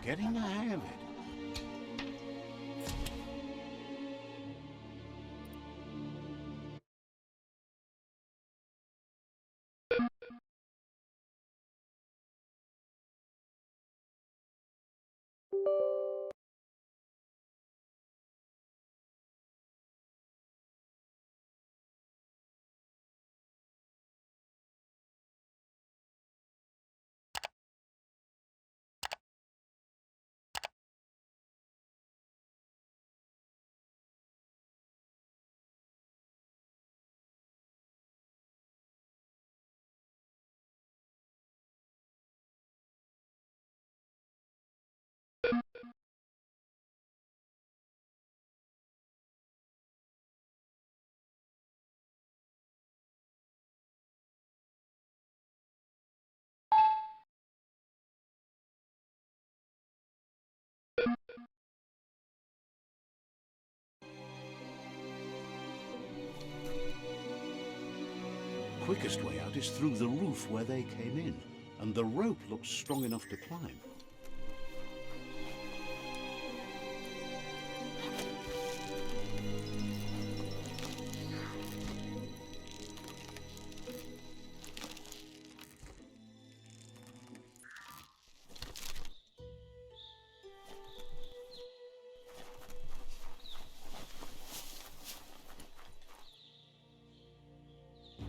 getting the hang of it. Quickest way out is through the roof where they came in, and the rope looks strong enough to climb.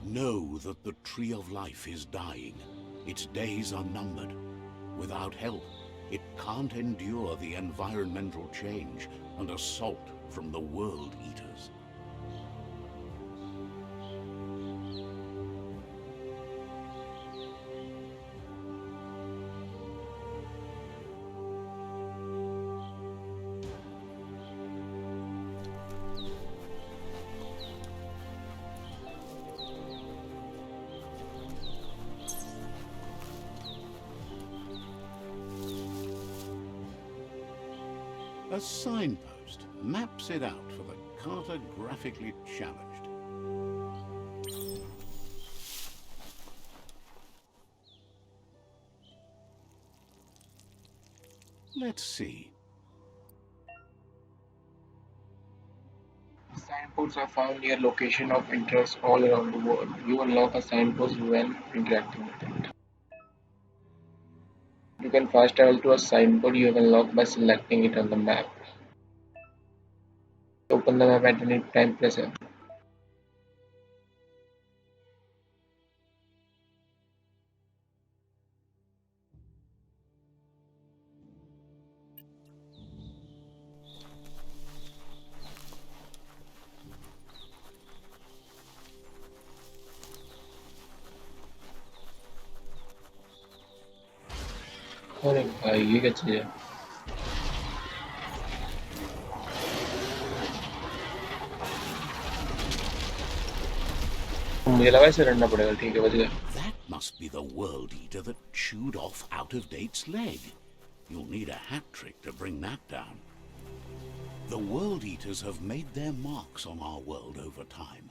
Know that the Tree of Life is dying. Its days are numbered. Without help, it can't endure the environmental change and assault from the World Eaters. A signpost maps it out for the cartographically challenged. Let's see. Signposts are found near locations of interest all around the world. You unlock a signpost when interacting with it. You can fast travel to a signboard you have unlocked by selecting it on the map. Open the map at any time, press F. अरे भाई ये क्या चीज़ है? मुझे लगा इसे रखना पड़ेगा, ठीक है बच गया। That must be the World Eater that chewed off out-of-date's leg. You'll need a hat trick to bring that down. The World Eaters have made their marks on our world over time.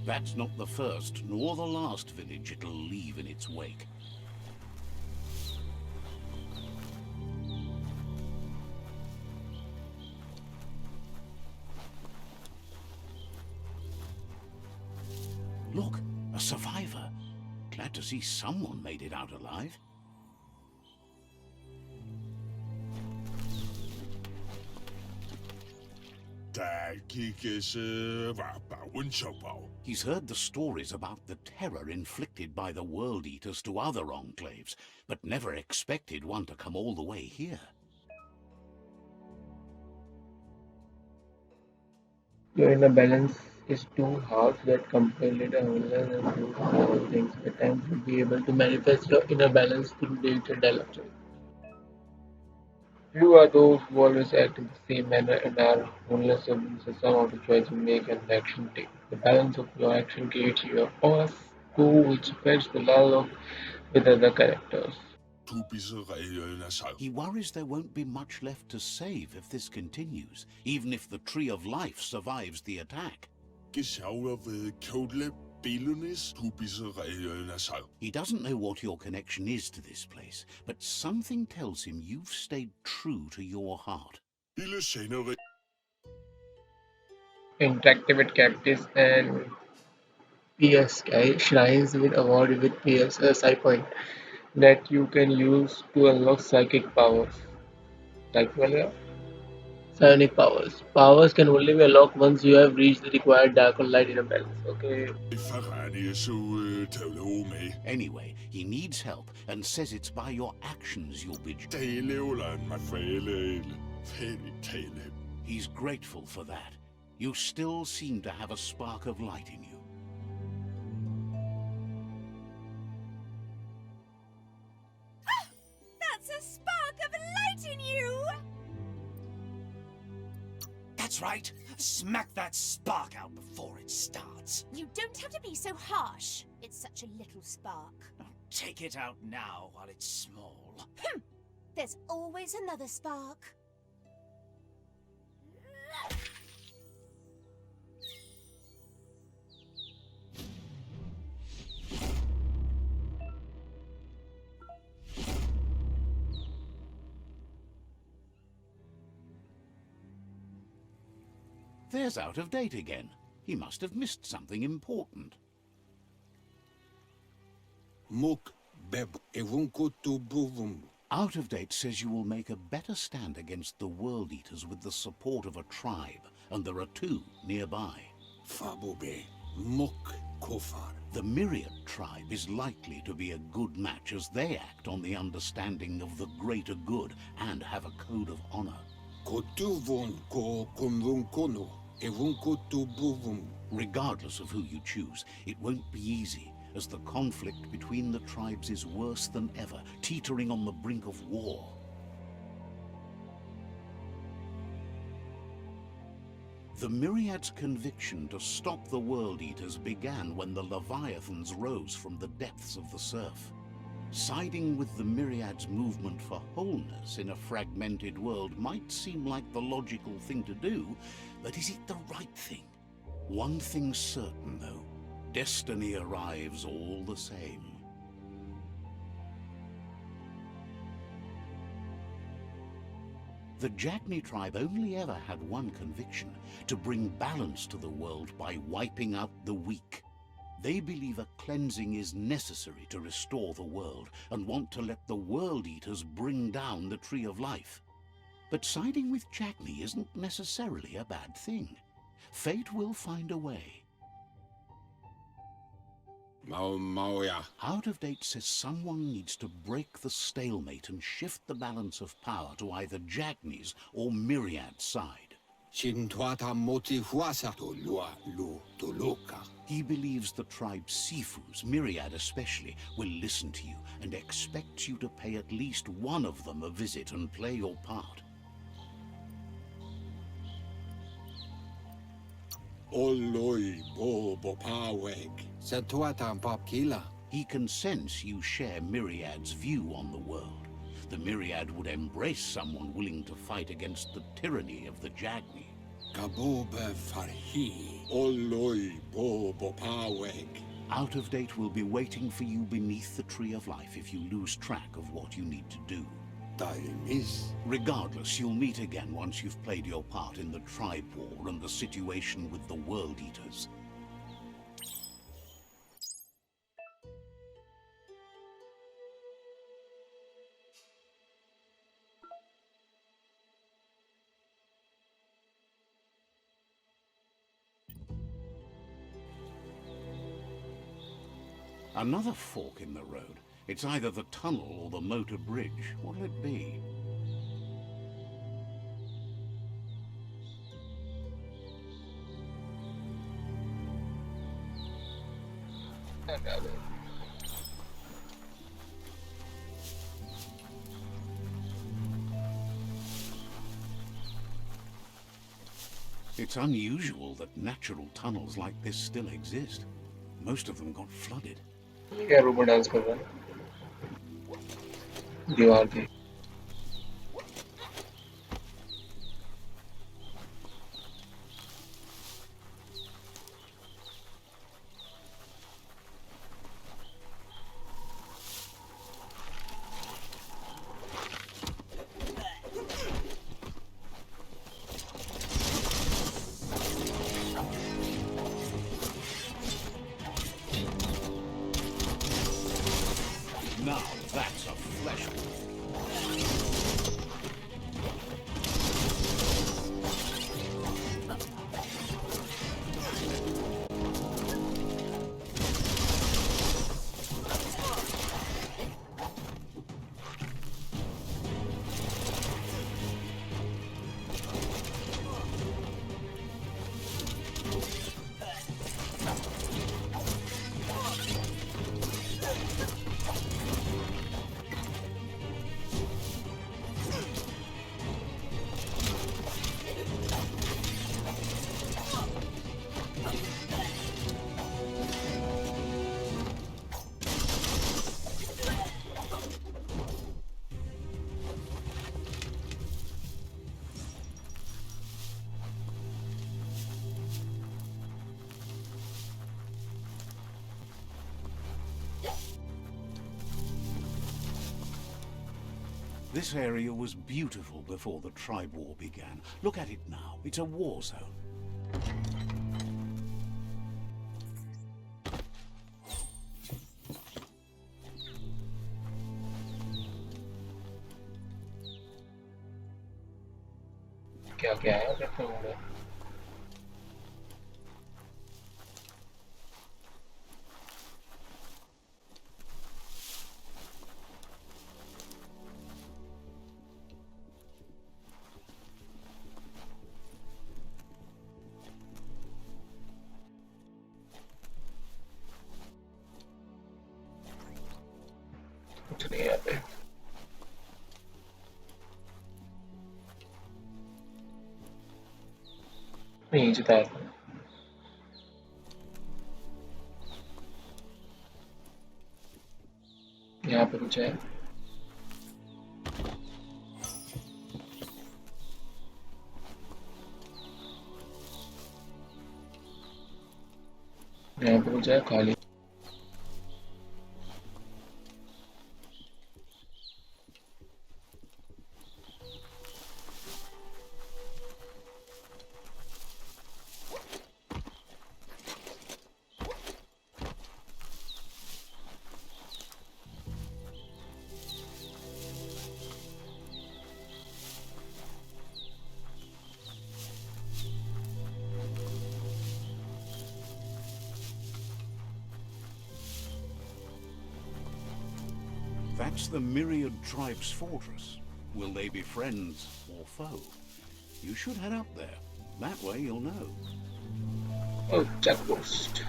That's not the first nor the last village it'll leave in its wake. Look, a survivor. Glad to see someone made it out alive. He's heard the stories about the terror inflicted by the World Eaters to other enclaves, but never expected one to come all the way here. Your inner balance is two halves that completely unless and do all things. At times you'll be able to manifest your inner balance through data dialogue. You are those who always act in the same manner and are wholeness of the sum of the choice you make and the action you take. The balance of your action creates your aura score, which affects the dialogue with other characters. He worries there won't be much left to save if this continues, even if the Tree of Life survives the attack. He doesn't know what your connection is to this place, but something tells him you've stayed true to your heart. Interactive captives and PSK shrines will award with PS Psi point that you can use to unlock psychic powers. Like psionic powers. Powers can only be unlocked once you have reached the required dark or light inner balance. Okay. Anyway, he needs help and says it's by your actions you'll be... He's grateful for that. You still seem to have a spark of light in you. That's a spark of light in you! That's right. Smack that spark out before it starts. You don't have to be so harsh. It's such a little spark. Take it out now while it's small. There's always another spark. There's out of date again. He must have missed something important. Out of date says you will make a better stand against the World Eaters with the support of a tribe, and there are 2 nearby. The Myriad tribe is likely to be a good match as they act on the understanding of the greater good and have a code of honor. Regardless of who you choose, it won't be easy, as the conflict between the tribes is worse than ever, teetering on the brink of war. The Myriad's conviction to stop the World Eaters began when the Leviathans rose from the depths of the surf. Siding with the Myriad's movement for wholeness in a fragmented world might seem like the logical thing to do, but is it the right thing? One thing's certain, though. Destiny arrives all the same. The Jagni tribe only ever had one conviction: to bring balance to the world by wiping out the weak. They believe a cleansing is necessary to restore the world, and want to let the World Eaters bring down the Tree of Life. But siding with Jagni isn't necessarily a bad thing. Fate will find a way. Out of date says someone needs to break the stalemate and shift the balance of power to either Jagni's or Myriad's side. He believes the tribe Sifus, Myriad especially, will listen to you and expects you to pay at least one of them a visit and play your part. He can sense you share Myriad's view on the world. The Myriad would embrace someone willing to fight against the tyranny of the Jagni. Out of date will be waiting for you beneath the Tree of Life if you lose track of what you need to do. Regardless, you'll meet again once you've played your part in the tribe war and the situation with the World Eaters. Another fork in the road. It's either the tunnel or the motor bridge. What'll it be? It's unusual that natural tunnels like this still exist. Most of them got flooded. क्या रूबो dance कर रहा है दीवार पे This area was beautiful before the tribe war began. Look at it now. It's a war zone. क्या क्या है देखो मुझे कुछ नहीं आते नहीं जिता यहाँ पे कुछ है यहाँ पे कुछ है खाली That's the Myriad Tribe's fortress. Will they be friends or foe? You should head up there. That way you'll know. oh check post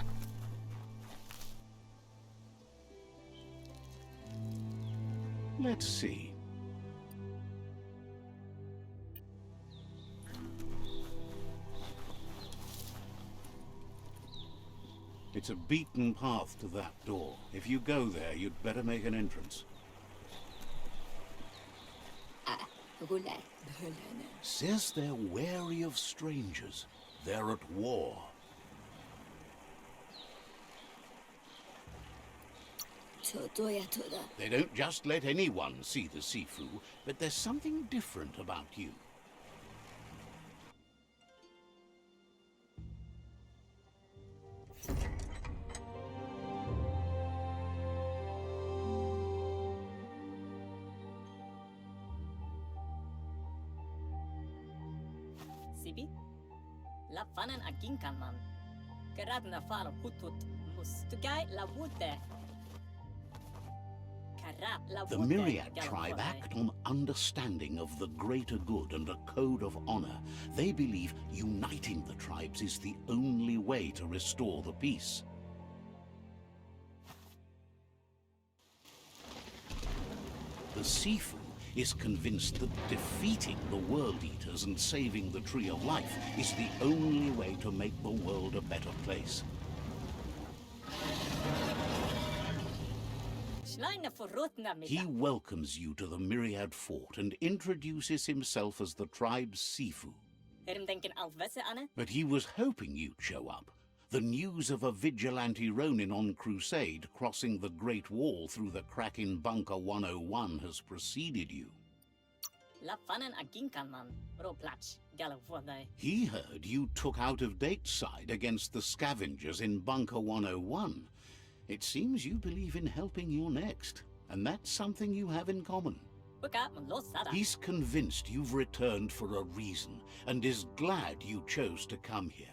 Let's see. It's a beaten path to that door. If you go there, you'd better make an entrance. Says they're wary of strangers. They're at war. They don't just let anyone see the Sifu, but there's something different about you. Sibi? La fanen aginkan man. Geradna fal hutut mustugai la wute. The Myriad tribe act on understanding of the greater good and a code of honor. They believe uniting the tribes is the only way to restore the peace. The Sifu is convinced that defeating the World Eaters and saving the Tree of Life is the only way to make the world a better place. He welcomes you to the Myriad Fort and introduces himself as the tribe's Sifu. But he was hoping you'd show up. The news of a vigilante Ronin on crusade crossing the Great Wall through the crack in Bunker 101 has preceded you. He heard you took out-of-date side against the scavengers in Bunker 101. It seems you believe in helping your next, and that's something you have in common. He's convinced you've returned for a reason, and is glad you chose to come here.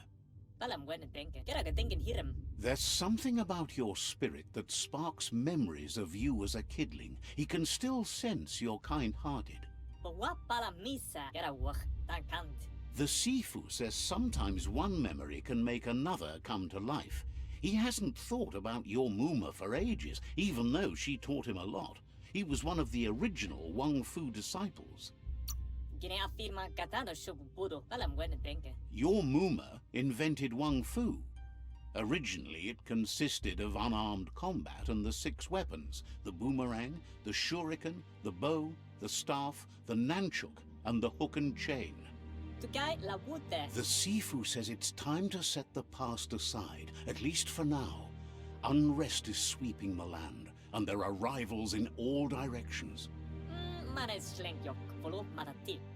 There's something about your spirit that sparks memories of you as a kidling. He can still sense you're kind-hearted. The Sifu says sometimes one memory can make another come to life. He hasn't thought about your Muma for ages, even though she taught him a lot. He was one of the original Wang Fu disciples. Your Muma invented Wang Fu. Originally, it consisted of unarmed combat and the 6 weapons: the boomerang, the shuriken, the bow, the staff, the nunchuk, and the hook and chain. The Sifu says it's time to set the past aside, at least for now. Unrest is sweeping the land, and there are rivals in all directions.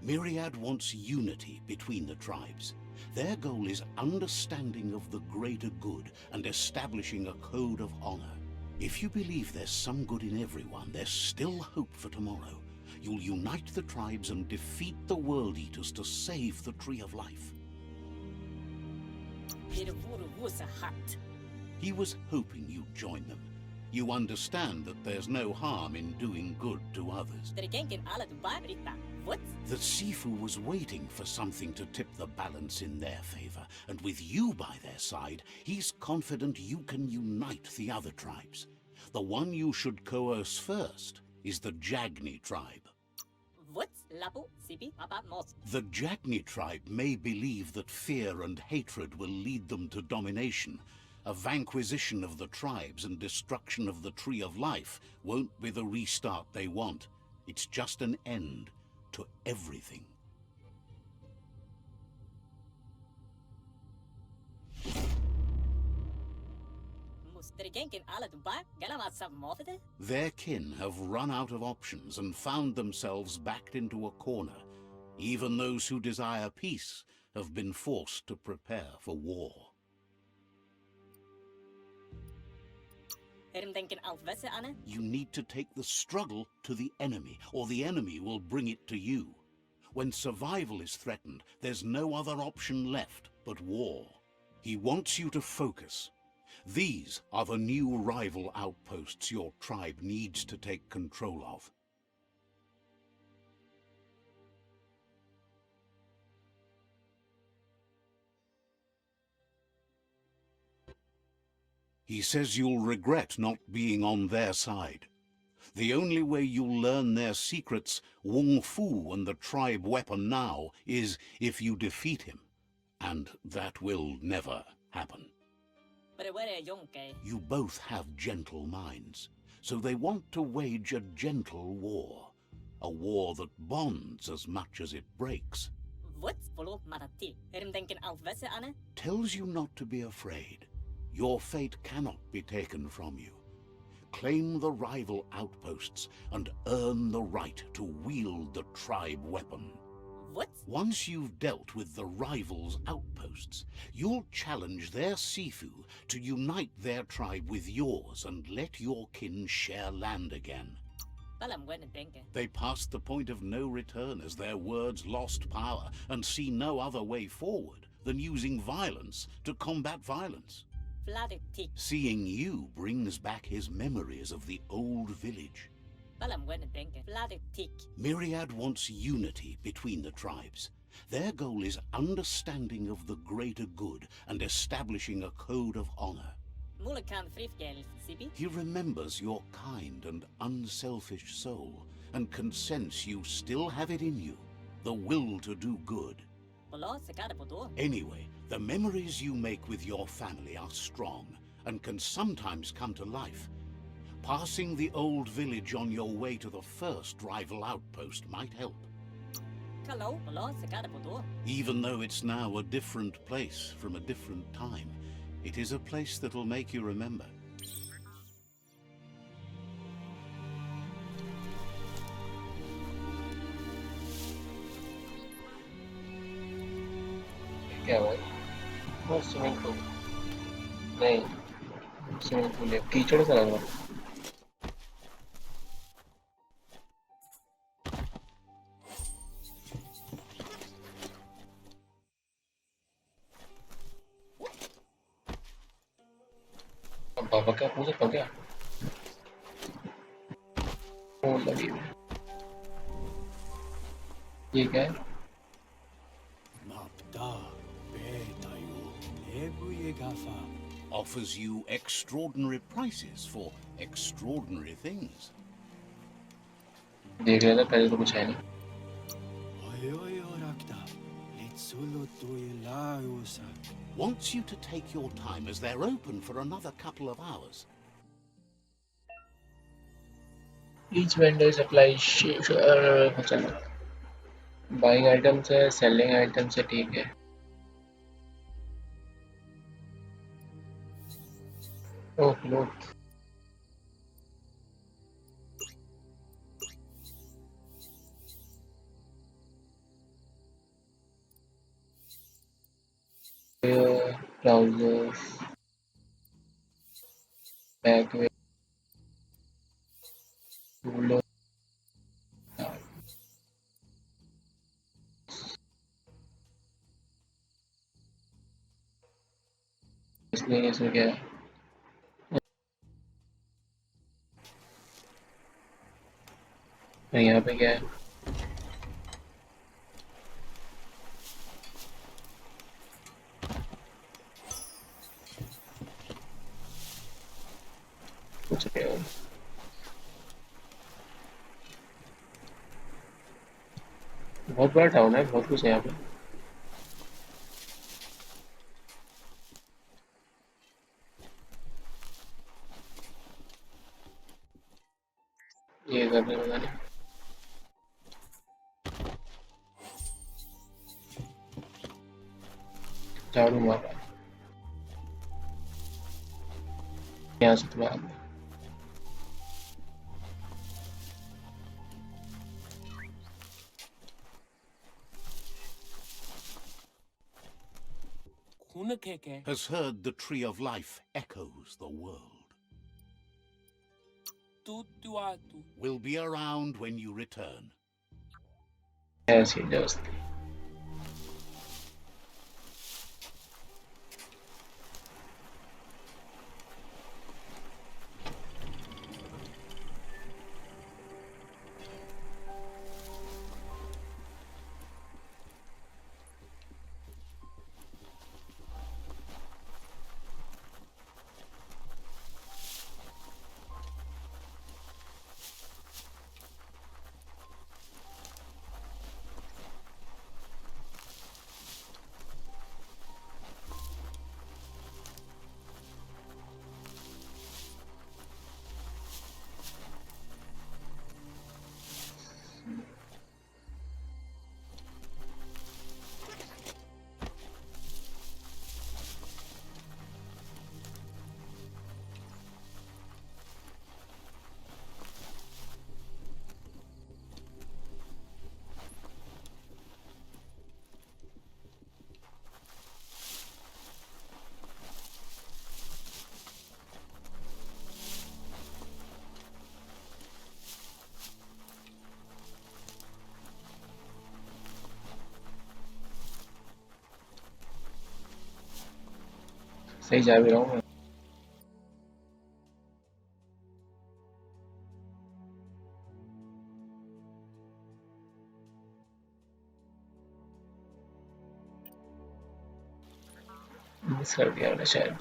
Myriad wants unity between the tribes. Their goal is understanding of the greater good and establishing a code of honor. If you believe there's some good in everyone, there's still hope for tomorrow. You'll unite the tribes and defeat the World Eaters to save the Tree of Life. He was hoping you'd join them. You understand that there's no harm in doing good to others. The Sifu was waiting for something to tip the balance in their favor, and with you by their side, he's confident you can unite the other tribes. The one you should coerce first is the Jagni tribe. The Jagni tribe may believe that fear and hatred will lead them to domination. A vanquisition of the tribes and destruction of the Tree of Life won't be the restart they want. It's just an end to everything. Their kin have run out of options and found themselves backed into a corner. Even those who desire peace have been forced to prepare for war. You need to take the struggle to the enemy, or the enemy will bring it to you. When survival is threatened, there's no other option left but war. He wants you to focus. These are the new rival outposts your tribe needs to take control of. He says you'll regret not being on their side. The only way you'll learn their secrets, Wung Fu and the tribe weapon now, is if you defeat him. And that will never happen. You both have gentle minds, so they want to wage a gentle war. A war that bonds as much as it breaks. Tells you not to be afraid. Your fate cannot be taken from you. Claim the rival outposts and earn the right to wield the tribe weapon. Once you've dealt with the rivals' outposts, you'll challenge their Sifu to unite their tribe with yours and let your kin share land again. They passed the point of no return as their words lost power and see no other way forward than using violence to combat violence. Seeing you brings back his memories of the old village. Myriad wants unity between the tribes. Their goal is understanding of the greater good and establishing a code of honor. He remembers your kind and unselfish soul and can sense you still have it in you, the will to do good. Anyway, the memories you make with your family are strong and can sometimes come to life. Passing the old village on your way to the first rival outpost might help. Even though it's now a different place from a different time, it is a place that'll make you remember. क्या भाई वो swimming pool नहीं swimming pool है कीचड़ सा लग रहा है अब बाबा क्या पूछ सकता हूँ क्या वो लगी हुई ये क्या है Offers you extraordinary prices for extraordinary things. देख रहा था पहले तो कुछ है नहीं Wants you to take your time as they're open for another couple of hours. Each vendor supplies चलो buying items है selling items है ठीक है Oh, clothes. browsers, backway, folder, miscellaneous हो गया और यहाँ पे क्या है कुछ नहीं हो बहुत बड़ा टाउन है बहुत कुछ है यहाँ पे ये करने वाला नहीं झाड़ू मार रहा है यहाँ से थोड़ा आगे has heard the tree of life echoes the world. Will be around when you return. Yes, he does. सही जा भी रहा हूँ मैं मिस कर दिया मैंने शायद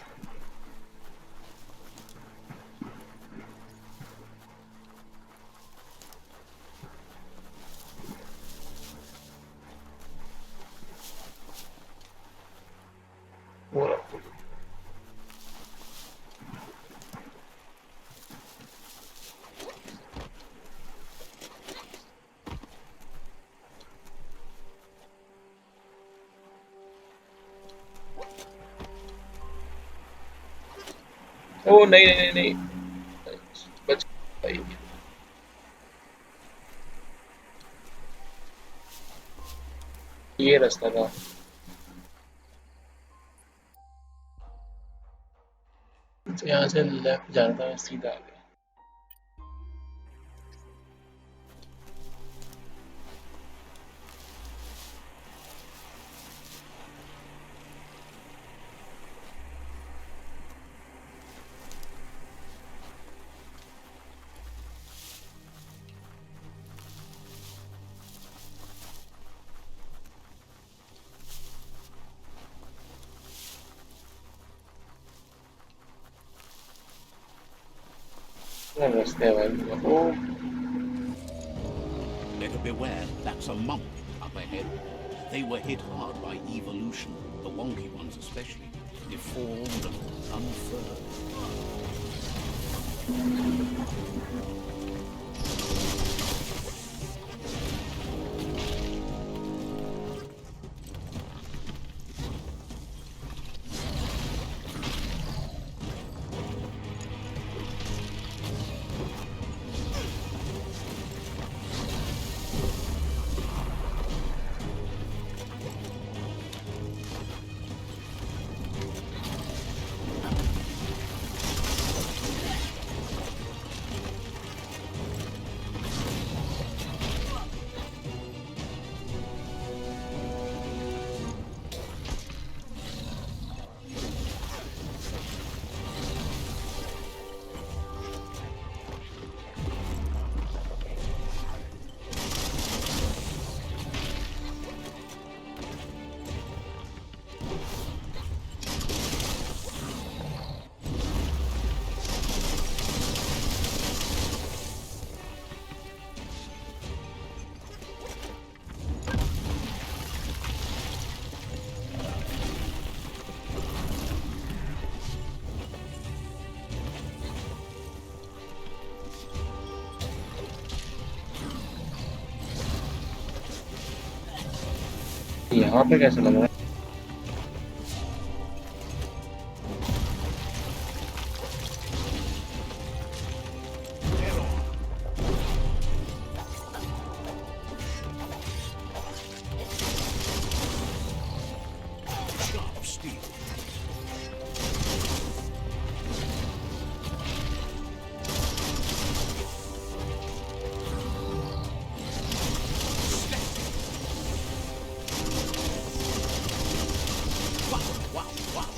ओ नहीं नहीं नहीं नहीं बच भाई ये रास्ता था यहाँ से लेफ्ट जाना था सीधा आगे रास्ते भाई ओ Better beware, that's a monk up ahead. They were hit hard by evolution, the wonky ones especially, deformed and unfurled. यहाँ पे कैसे लग रहा है? Sharp steel. Wow, wow, wow.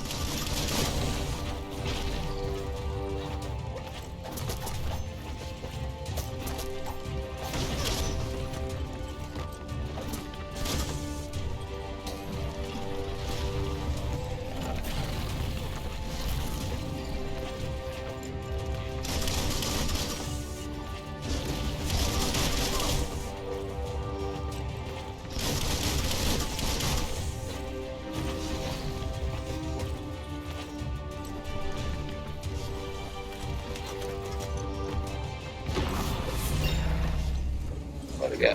मर गया।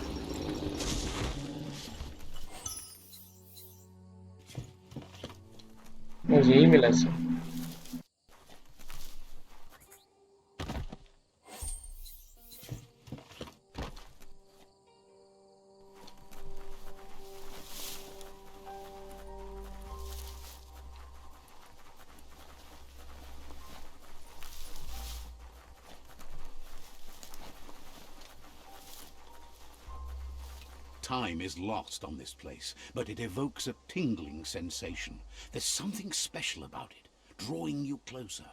मुझे यही मिला इससे। Time is lost on this place, but it evokes a tingling sensation. There's something special about it, drawing you closer.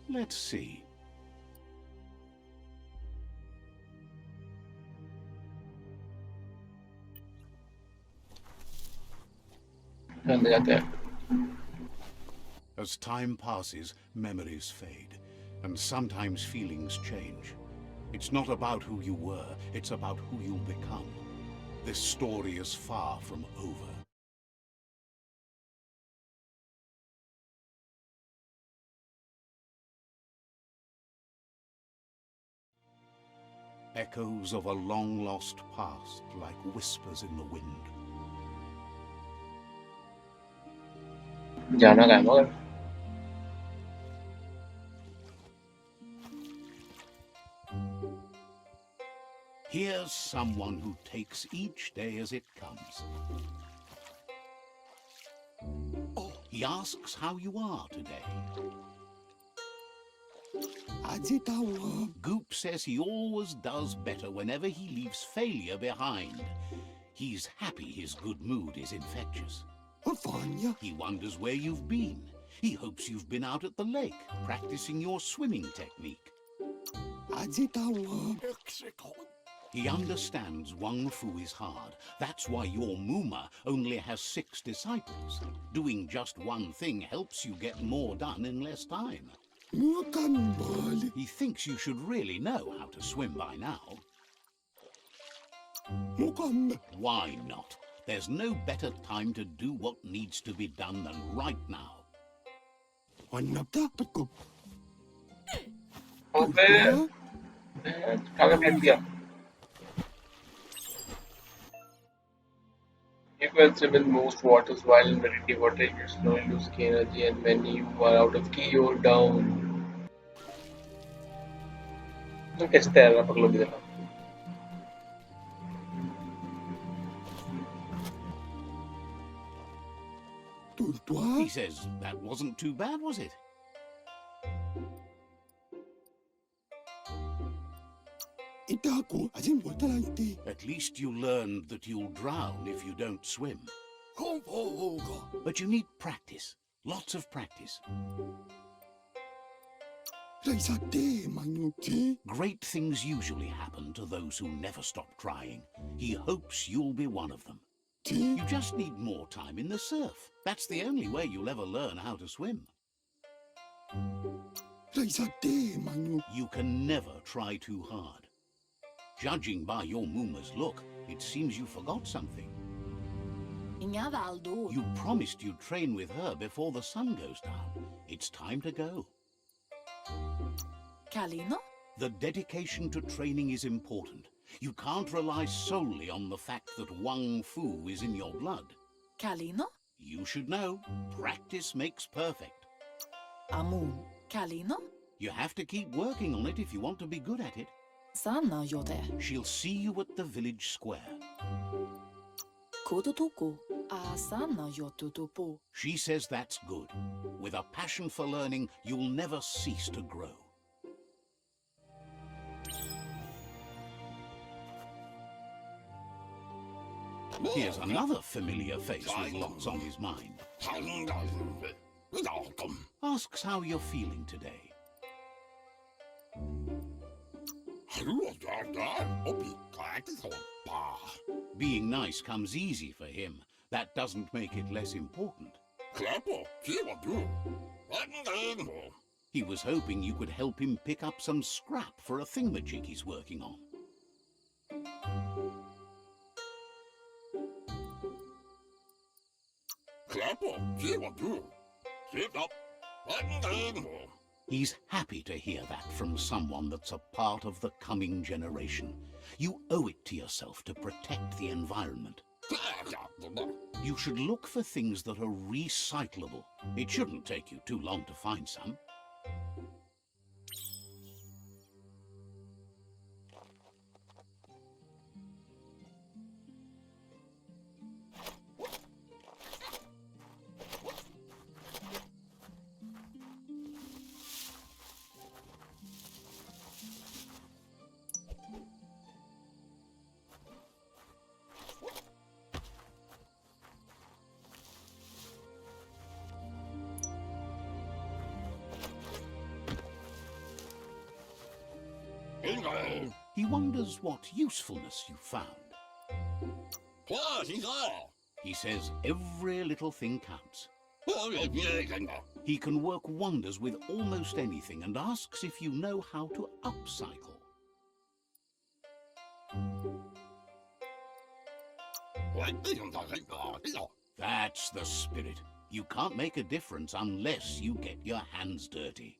Let's see. अंदर जाते हैं। As time passes, memories fade, and sometimes feelings change. It's not about who you were, it's about who you'll become. This story is far from over. Echoes of a long-lost past, like whispers in the wind. जाना कहाँ है मगर? Here's someone who takes each day as it comes. He asks how you are today. Goop says he always does better whenever he leaves failure behind. He's happy his good mood is infectious. He wonders where you've been. He hopes you've been out at the lake, practicing your swimming technique. He understands Wang Fu is hard. That's why your Muma only has 6 disciples. Doing just one thing helps you get more done in less time. He thinks you should really know how to swim by now. Why not? There's no better time to do what needs to be done than right now. अबे कहाँ बैठ गया? You can swim in most waters while in very deep water you slowly lose key energy, and when you are out of key you're down. तो कैसे तैर रहा पकड़ो किधर? He says, that wasn't too bad, was it? At least you learned that you'll drown if you don't swim. But you need practice. Lots of practice. Great things usually happen to those who never stop trying. He hopes you'll be one of them. You just need more time in the surf. That's the only way you'll ever learn how to swim. You can never try too hard. Judging by your Muma's look, it seems you forgot something. Inga valdo. You promised you'd train with her before the sun goes down. It's time to go. Kalino? The dedication to training is important. You can't rely solely on the fact that Wang Fu is in your blood. Kalino? You should know, practice makes perfect. Amun. Kalino? You have to keep working on it if you want to be good at it. Sana yote. She'll see you at the village square. Kodotuko. Asana yotutupo. She says that's good. With a passion for learning, you'll never cease to grow. Here's another familiar face with lots on his mind. Asks how you're feeling today. Being nice comes easy for him. That doesn't make it less important. He was hoping you could help him pick up some scrap for a thingamajig he's working on. He's happy to hear that from someone that's a part of the coming generation. You owe it to yourself to protect the environment. You should look for things that are recyclable. It shouldn't take you too long to find some. He wonders what usefulness you found. He says every little thing counts. He can work wonders with almost anything and asks if you know how to upcycle. That's the spirit. You can't make a difference unless you get your hands dirty.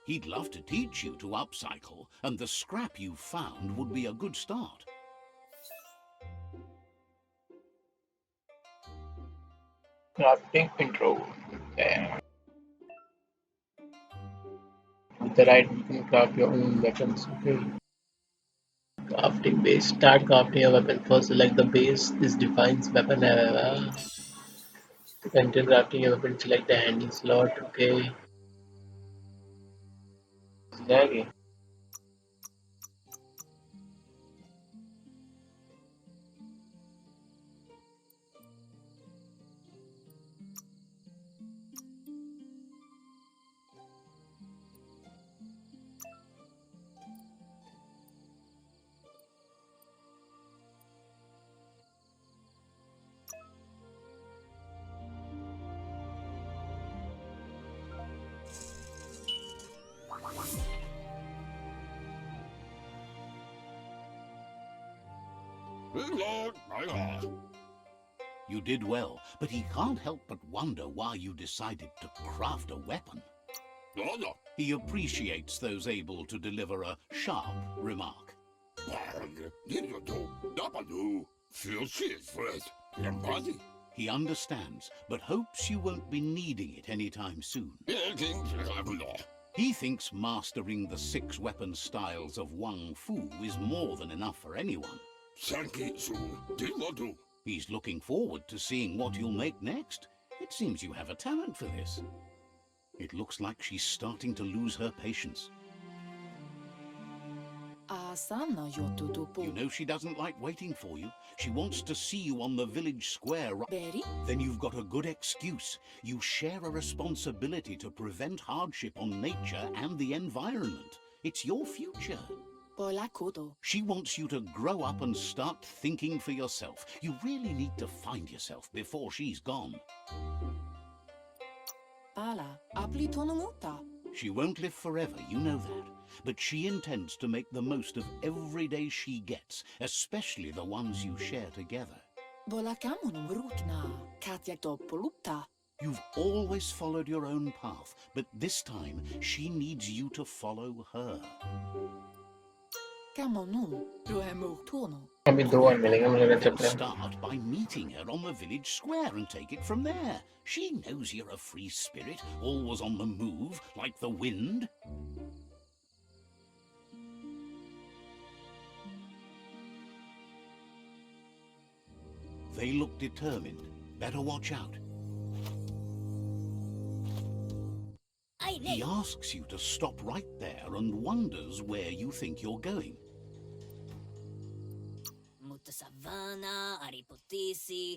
He'd love to teach you to upcycle, and the scrap you found would be a good start. Crafting intro. Yeah. With the right, you can craft your own weapons. Okay. Crafting base. Start crafting a weapon first. Select the base. This defines weapon. To enter crafting a weapon, select the handy slot. Okay. Lagging. You did well, but he can't help but wonder why you decided to craft a weapon. He appreciates those able to deliver a sharp remark. He understands, but hopes you won't be needing it anytime soon. He thinks mastering the 6 weapon styles of Wang Fu is more than enough for anyone. He's looking forward to seeing what you'll make next. It seems you have a talent for this. It looks like she's starting to lose her patience. Asana yotutupo. You know she doesn't like waiting for you. She wants to see you on the village square. Berry? Then you've got a good excuse. You share a responsibility to prevent hardship on nature and the environment. It's your future. Pola kodo. She wants you to grow up and start thinking for yourself. You really need to find yourself before she's gone. Pala. Apli tonomuta. She won't live forever, you know that. But she intends to make the most of every day she gets, especially the ones you share together. Bola kamun vrukna, Katja Topolupta. You've always followed your own path, but this time she needs you to follow her. Kamonu, Ruemuktono. Kami duluan Meli, kamu lihat Then cepet. start by meeting her on the village square and take it from there. She knows you're a free spirit, always on the move, like the wind. They look determined. Better watch out. He asks you to stop right there and wonders where you think you're going.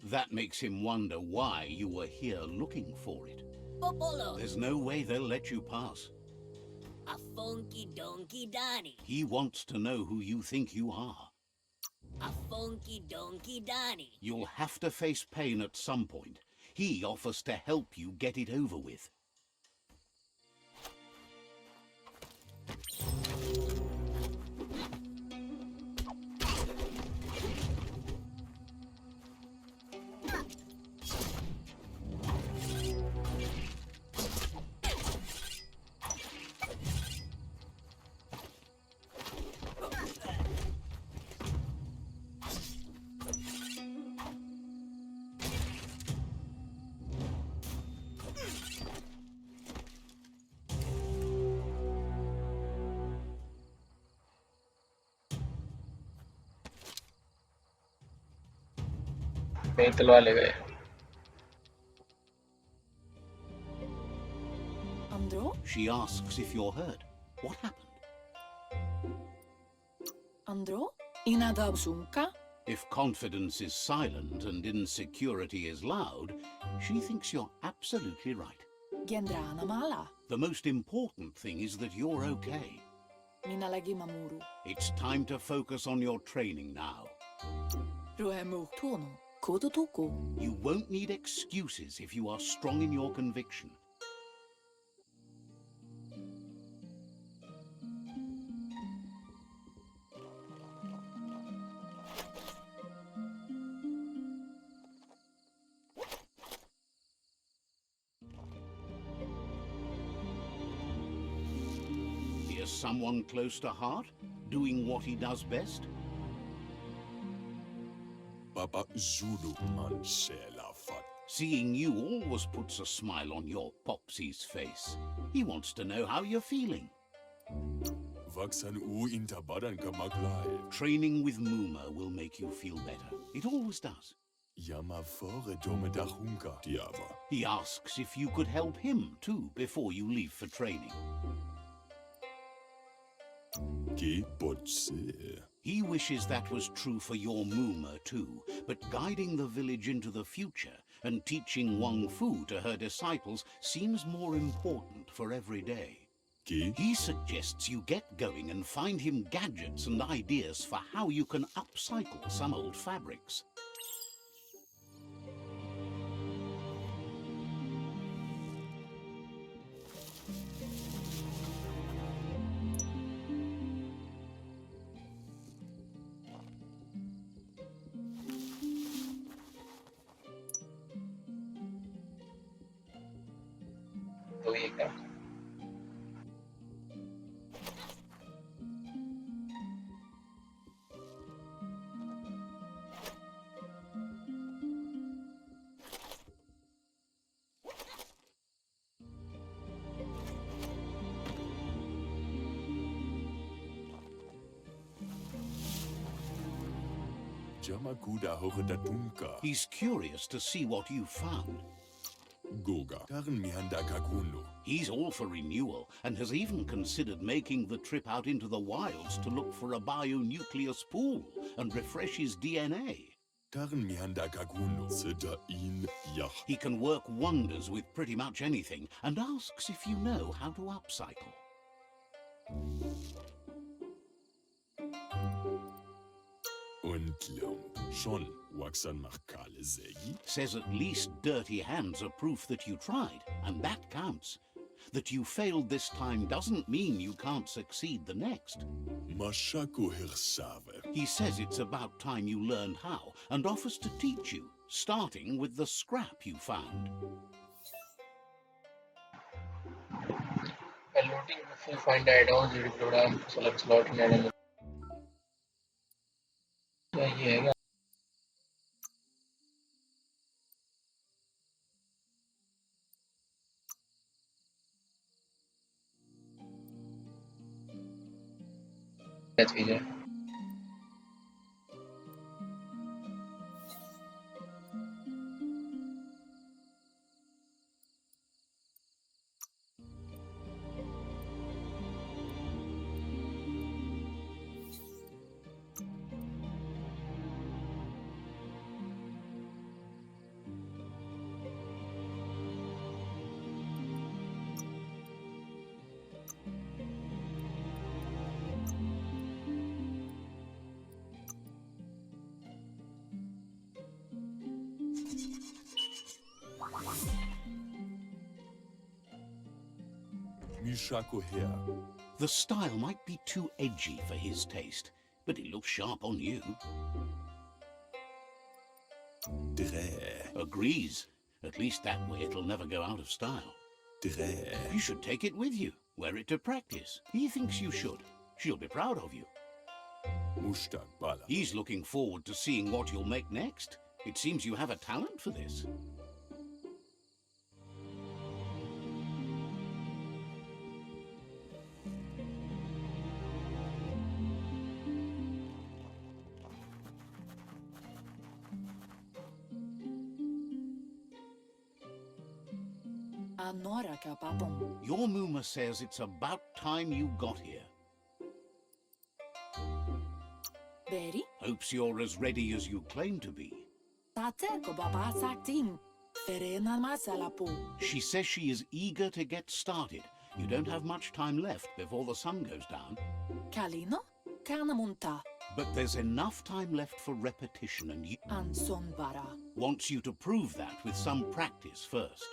That makes him wonder why you were here looking for it. There's no way they'll let you pass. He wants to know who you think you are. You'll have to face pain at some point. He offers to help you get it over with. मैं तलवा ले गए. Andro? She asks if you're hurt. What happened? Andro? Inadab sunka? If confidence is silent and insecurity is loud, she thinks you're absolutely right. Gendrana mala. The most important thing is that you're okay. Minalagi mamuru. It's time to focus on your training now. Ruemuktono. Kototuko. You won't need excuses if you are strong in your conviction. Here's someone close to heart, doing what he does best. Papa Zulu Mansela Fat. Seeing you always puts a smile on your Popsy's face. He wants to know how you're feeling. Vaksan U Intabadan Kamaklai. Training with Muma will make you feel better. It always does. Yama Fore Domedahunka Diava. He asks if you could help him too before you leave for training. Ki Botse. He wishes that was true for your Muma too, but guiding the village into the future and teaching Wang Fu to her disciples seems more important for every day. Ki He suggests you get going and find him gadgets and ideas for how you can upcycle some old fabrics. तो ये क्या? Jama Kuda Horedatunka. He's curious to see what you found. Goga. Taran Mihanda Kakundo. He's all for renewal and has even considered making the trip out into the wilds to look for a bionucleus pool and refresh his DNA. Taran Mihanda Kakundo. Seta in Yah. He can work wonders with pretty much anything and asks if you know how to upcycle. Und Schon Waxan Markale Zegi. Says at least dirty hands are proof that you tried, and that counts. That you failed this time doesn't mean you can't succeed the next. Mashako hersave. He says it's about time you learned how and offers to teach you, starting with the scrap you found. While loading the full find add-ons, you program to select slot in an ये है क्या? क्या चीज़ है? Mishako her. The style might be too edgy for his taste, but it looks sharp on you. Dre. Agrees. At least that way it'll never go out of style. Dre. You should take it with you, wear it to practice. He thinks you should. She'll be proud of you. Mushtaq bala. He's looking forward to seeing what you'll make next. It seems you have a talent for this. Anora ka papong. Your Muma says it's about time you got here. Veri? Hopes you're as ready as you claim to be. Tate ko baba sakting. Ferena masalapo. She says she is eager to get started. You don't have much time left before the sun goes down. Kalino? Kanamunta. But there's enough time left for repetition, and you Anson bara. wants you to prove that with some practice first.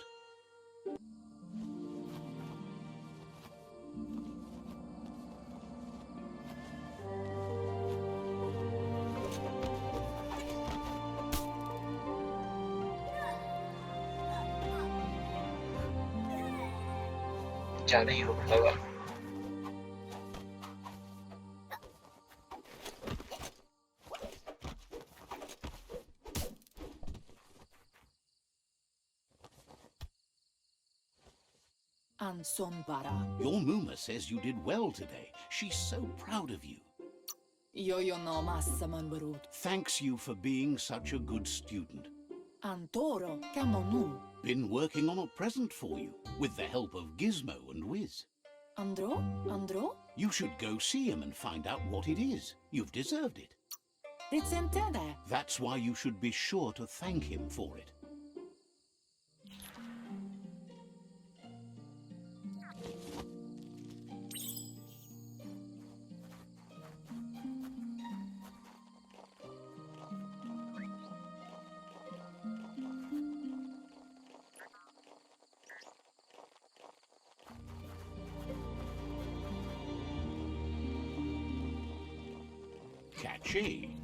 ज़्यादा ही रुक लगा. Anson bara. Your Muma says you did well today. She's so proud of you. Yo no massaman barut. Thanks you for being such a good student. Antoro kamonu. Been working on a present for you, with the help of Gizmo and Wiz. Andro? Andro? You should go see him and find out what it is. You've deserved it. Ritsentede. That's why you should be sure to thank him for it. Catchy.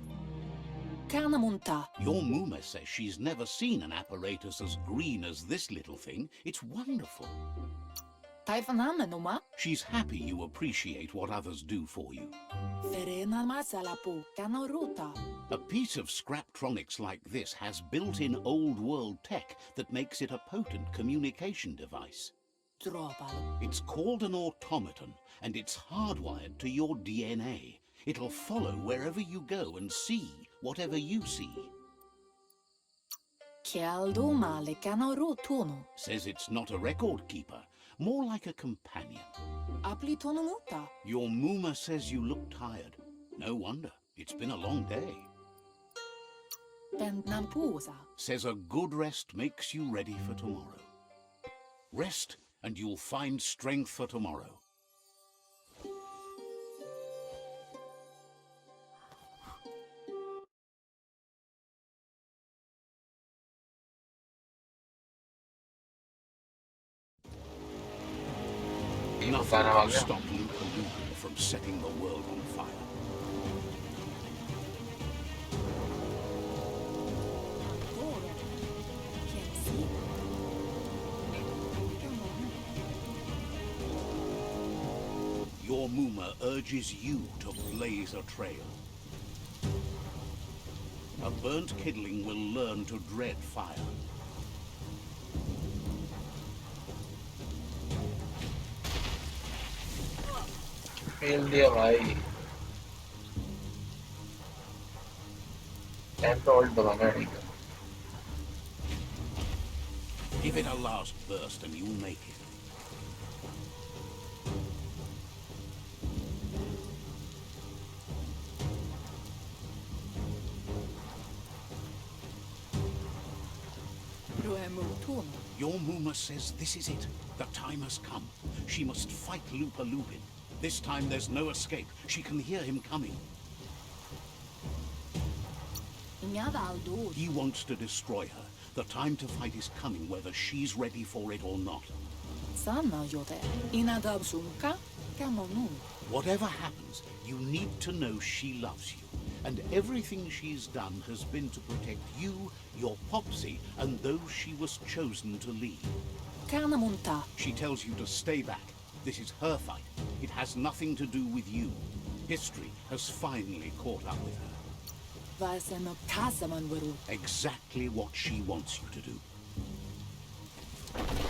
Kanamunta. Your Muma says she's never seen an apparatus as green as this little thing. It's wonderful. Taifanamenuma. She's happy you appreciate what others do for you. Ferena masalapo. Kanoruta. A piece of Scraptronics like this has built-in old-world tech that makes it a potent communication device. Tropalo. It's called an automaton, and it's hardwired to your DNA. It'll follow wherever you go and see whatever you see. Kialdo male kanorutono. Says it's not a record keeper, more like a companion. Aplitonomuta. Your Muma says you look tired. No wonder. It's been a long day. Pendnampusa. Says a good rest makes you ready for tomorrow. Rest and you'll find strength for tomorrow. Nothing गाना आ can गया stop Lupa Lupa from setting the world on fire. Ancora. Can't see. Come on. Your Muma urges you to blaze a trail. A burnt kidling will learn to dread fire. Fail दिया भाई time पे alt दबाना है Give it a last burst and you'll make it. Då är motorn. Your Muma says this is it. The time has come. She must fight Lupa Lupin. This time there's no escape. She can hear him coming. Inga valdor. He wants to destroy her. The time to fight is coming whether she's ready for it or not. Sanna gör det. Innan dödsunka. Come on nu. Whatever happens, you need to know she loves you. And everything she's done has been to protect you, your Popsy, and those she was chosen to lead. Kana monta. She tells you to stay back. This is her fight. It has nothing to do with you. History has finally caught up with her. Varsen och kasaman varo. Exactly what she wants you to do.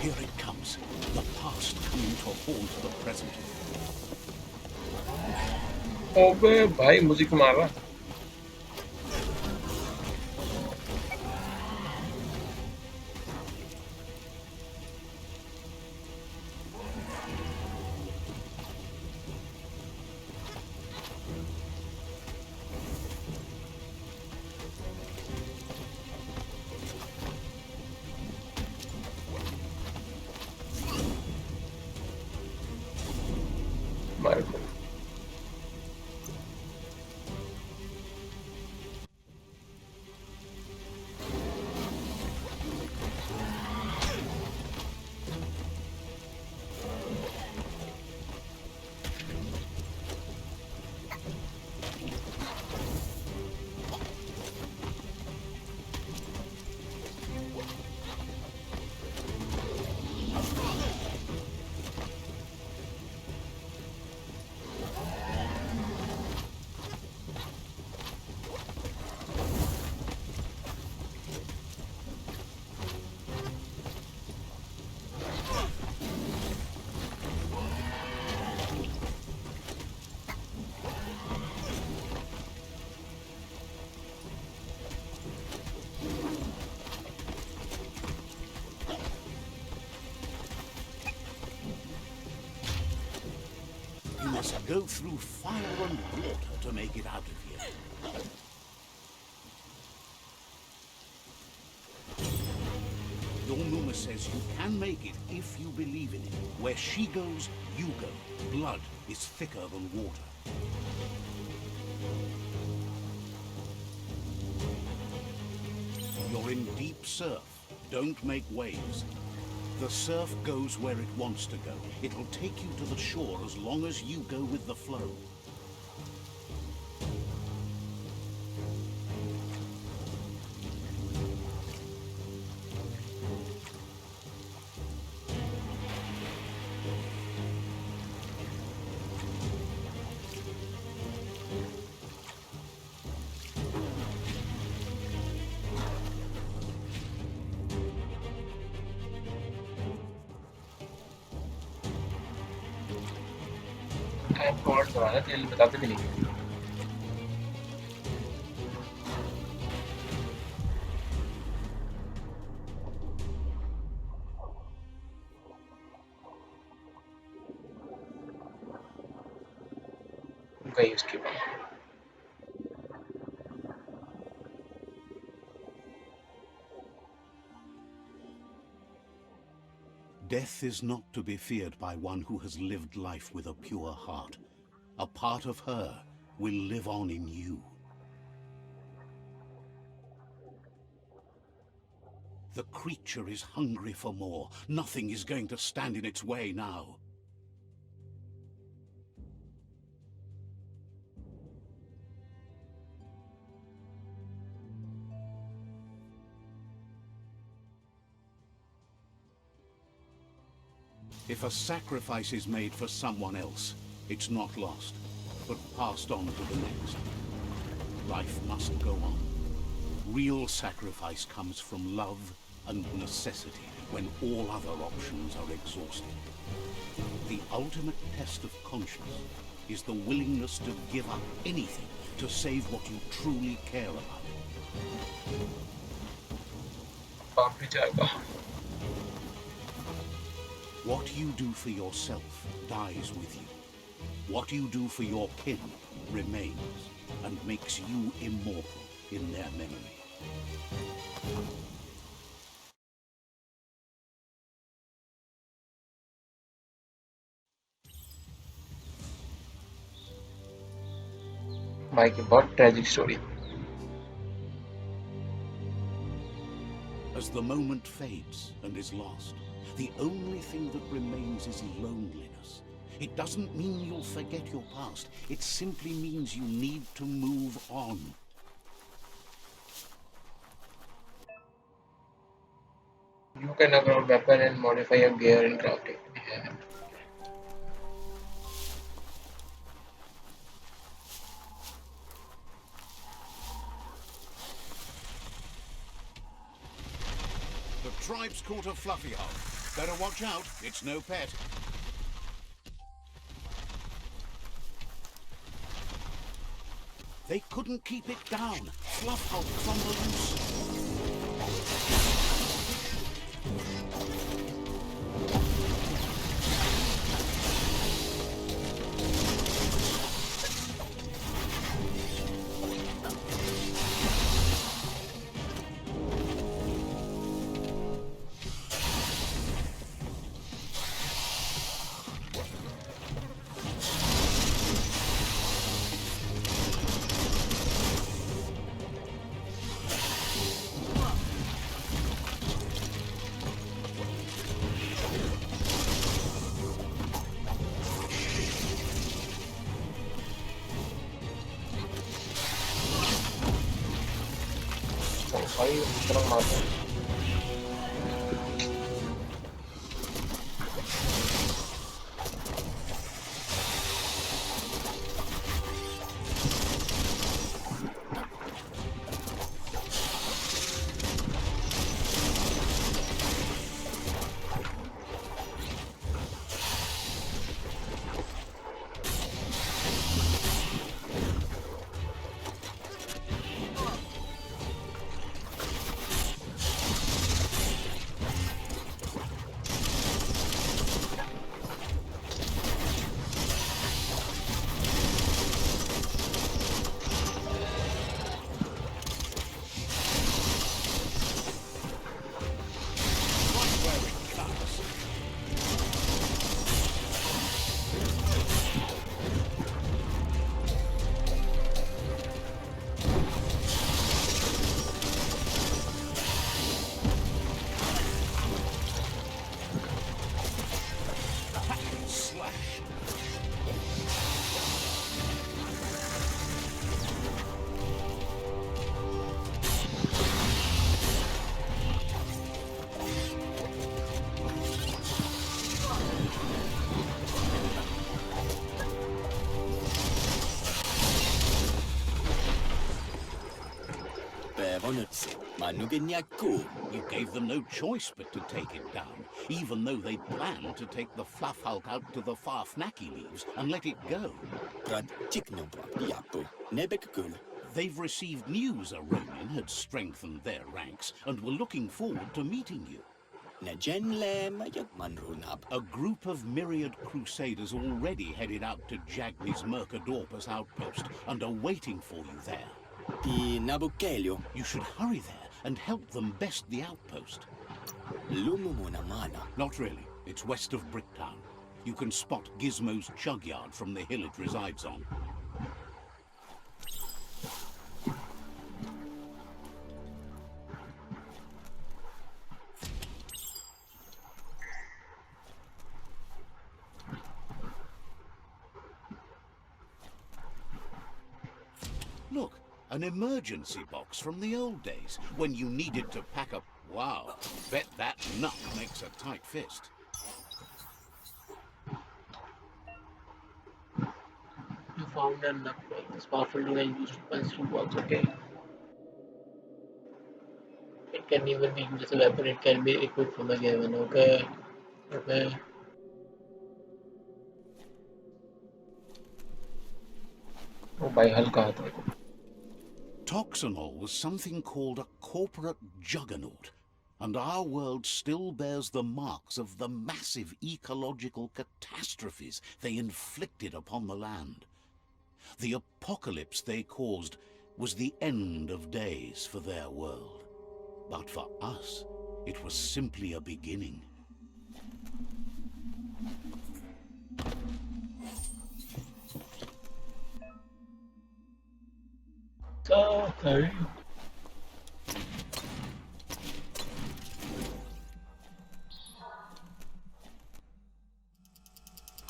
Here it comes. The past coming to haunt the present. अबे भाई music मार रहा मार को You must go through fire and water to make it out of here. Your Muma says you can make it if you believe in it. Where she goes, you go. Blood is thicker than water. You're in deep surf. Don't make waves. The surf goes where it wants to go. It'll take you to the shore as long as you go with the flow. Time पे alt दबाना तेल बताते भी नहीं गई उसके बाद Death is not to be feared by one who has lived life with a pure heart. A part of her will live on in you. The creature is hungry for more. Nothing is going to stand in its way now. If a sacrifice is made for someone else, it's not lost, but passed on to the next. Life must go on. Real sacrifice comes from love and necessity when all other options are exhausted. The ultimate test of conscience is the willingness to give up anything to save what you truly care about. बाप भी जाएगा. What you do for yourself dies with you. What you do for your kin remains and makes you immortal in their memory. Mike, what tragic story. As the moment fades and is lost, the only thing that remains is loneliness. It doesn't mean you'll forget your past. It simply means you need to move on. You can upgrade a weapon and modify your gear in crafting. Yeah. The tribe's caught a fluffy hog. Better watch out, it's no pet. They couldn't keep it down. Fluff hulk's on the loose. भाई इतना मारता है. You gave them no choice but to take it down, even though they planned to take the Fluff Hulk out to the far Fnacky leaves and let it go. They've received news a Ronin had strengthened their ranks and were looking forward to meeting you. A group of myriad crusaders already headed out to Jagni's Mercadorpus outpost and are waiting for you there. You should hurry there and help them best the outpost. Not really. It's west of Bricktown. You can spot Gizmo's chug yard from the hill it resides on. Look. An emergency box from the old days, when you needed to pack up. Wow, bet that nut makes a tight fist. found an upgrade. This powerful device used to punch through walls, okay? It can even be used as a weapon, it can be equipped from a given, okay? Okay. Oh, भाई हल्का आता है. Toxanol was something called a corporate juggernaut, and our world still bears the marks of the massive ecological catastrophes they inflicted upon the land. The apocalypse they caused was the end of days for their world. But for us, it was simply a beginning. So, sorry.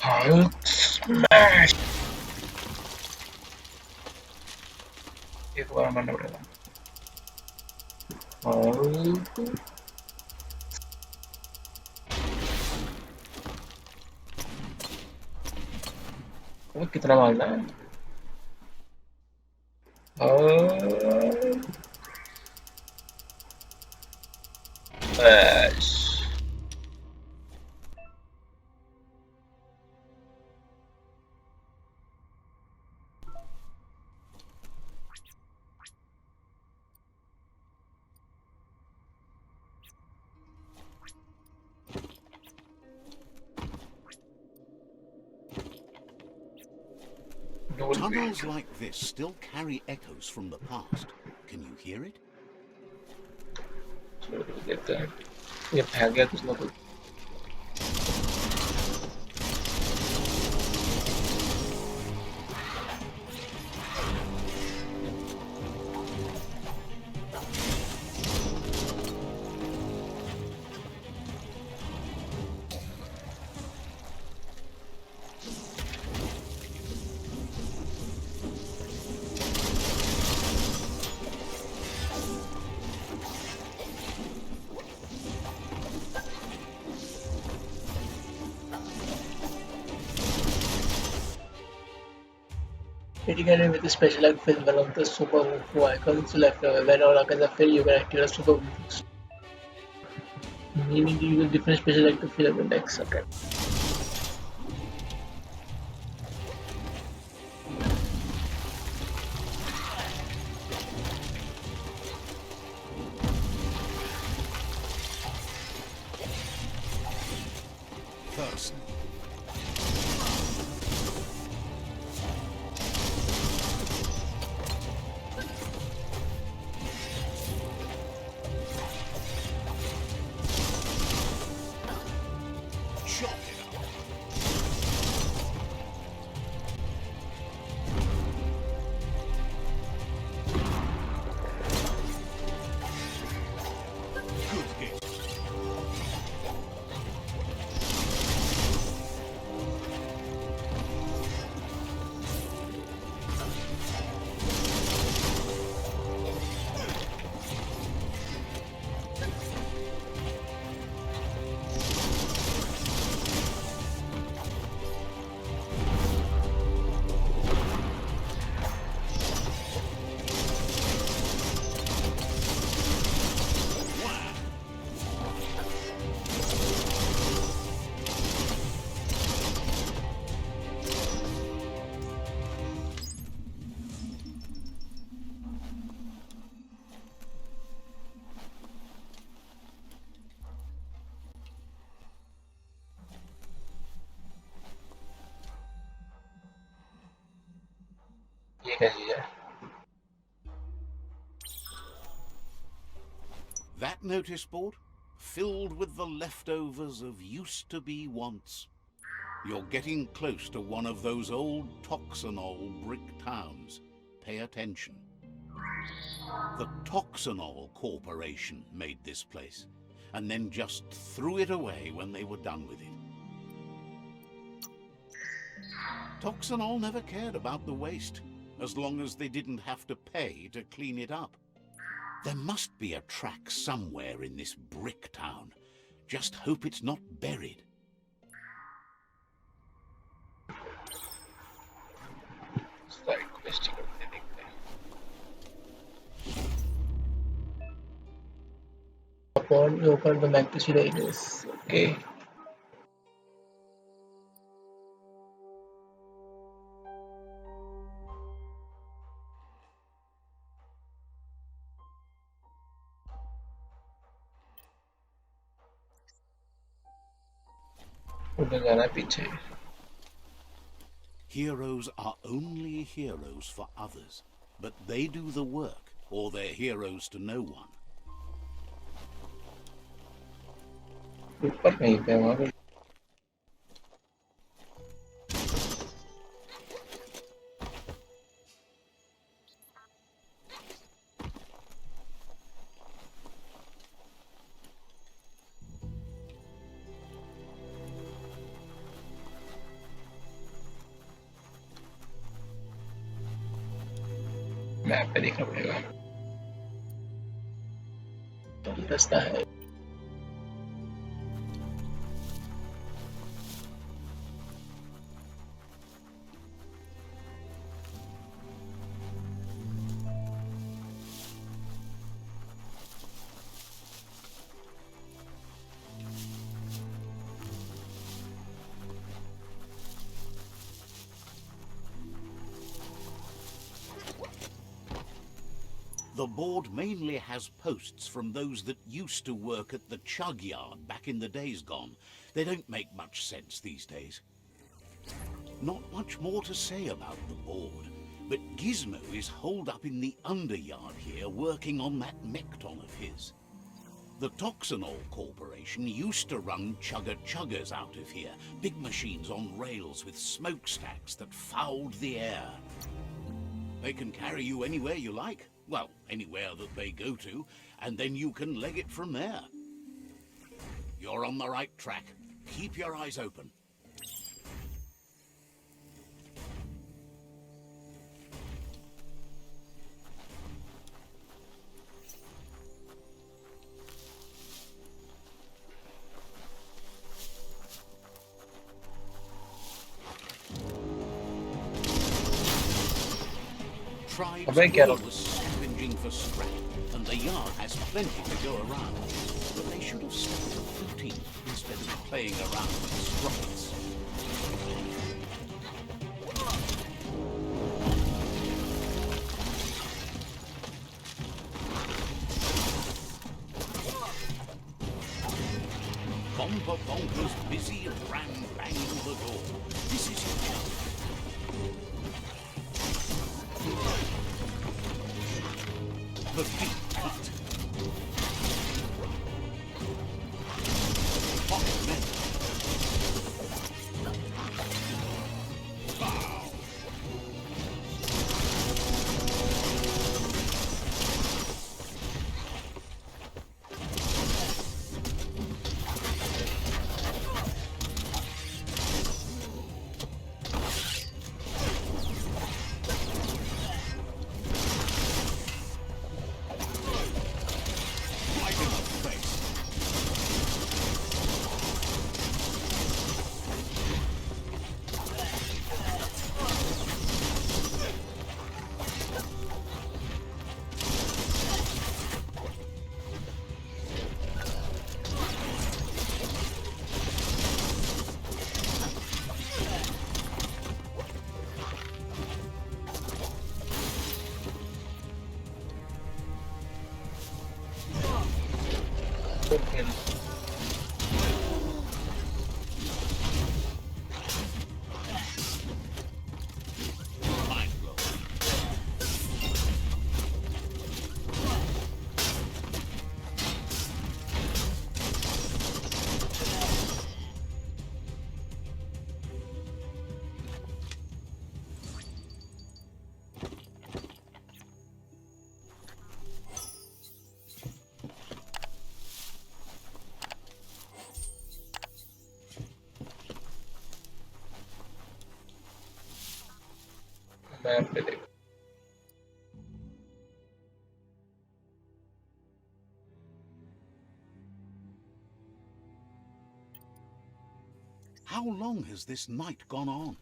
Hulk smash! एक बार मारना पड़ेगा. Hulk. वो कितना मारना है? Hulk smash. Tunnels like this still carry echoes from the past. Can you hear it? देखते हैं. ये फेंक गया कुछ ना कुछ. Integrated with a special icon fill, one of the super move icons left over. When all icons are filled, you can activate a super move. Meaning to use a different special icon to fill up the next. Okay. First, chop it up. Good hit. ये क्या चीज़ है? That notice board, filled with the leftovers of used-to-be wants. You're getting close to one of those old Toxanol brick towns. Pay attention. The Toxanol Corporation made this place, and then just threw it away when they were done with it. Toxanol never cared about the waste, as long as they didn't have to pay to clean it up. There must be a track somewhere in this brick town. Just hope it's not buried. upon you open the map to see the images. Okay. उधर जाना है पीछे. Heroes are only heroes for others, but they do the work, or they're heroes to no one. ऊपर कहीं पे वहाँ पे. Map पे देखना पड़ेगा. तो ये रास्ता है. The board mainly has posts from those that used to work at the chug yard back in the days gone. They don't make much sense these days. Not much more to say about the board, but Gizmo is holed up in the underyard here working on that Mekton of his. The Toxanol Corporation used to run chugger-chuggers out of here, big machines on rails with smokestacks that fouled the air. They can carry you anywhere you like. Well, anywhere that they go to, and then you can leg it from there. You're on the right track. Keep your eyes open. अबे क्या was scavenging for scrap, and the yard has plenty to go around. But they should have stuck to looting instead of playing around with sprockets. Bomba Bonker's busy and ran banging the door. This is your chance. The feet cut. Hot men. Bow. Map पे देख. How long has this night gone on?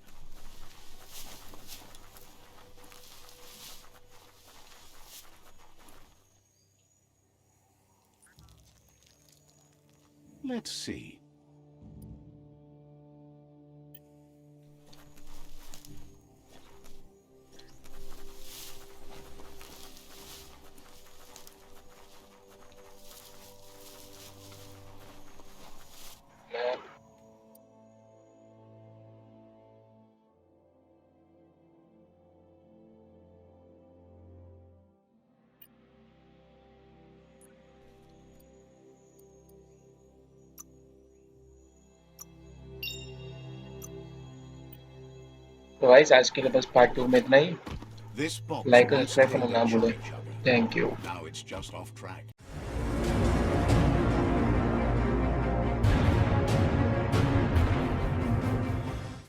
Let's see. Map. तो guys आज के लिए बस part 2 में इतना ही This box like और once सब्सक्राइब करना gained ना a भूलें charge. Thank you Now it's just off track.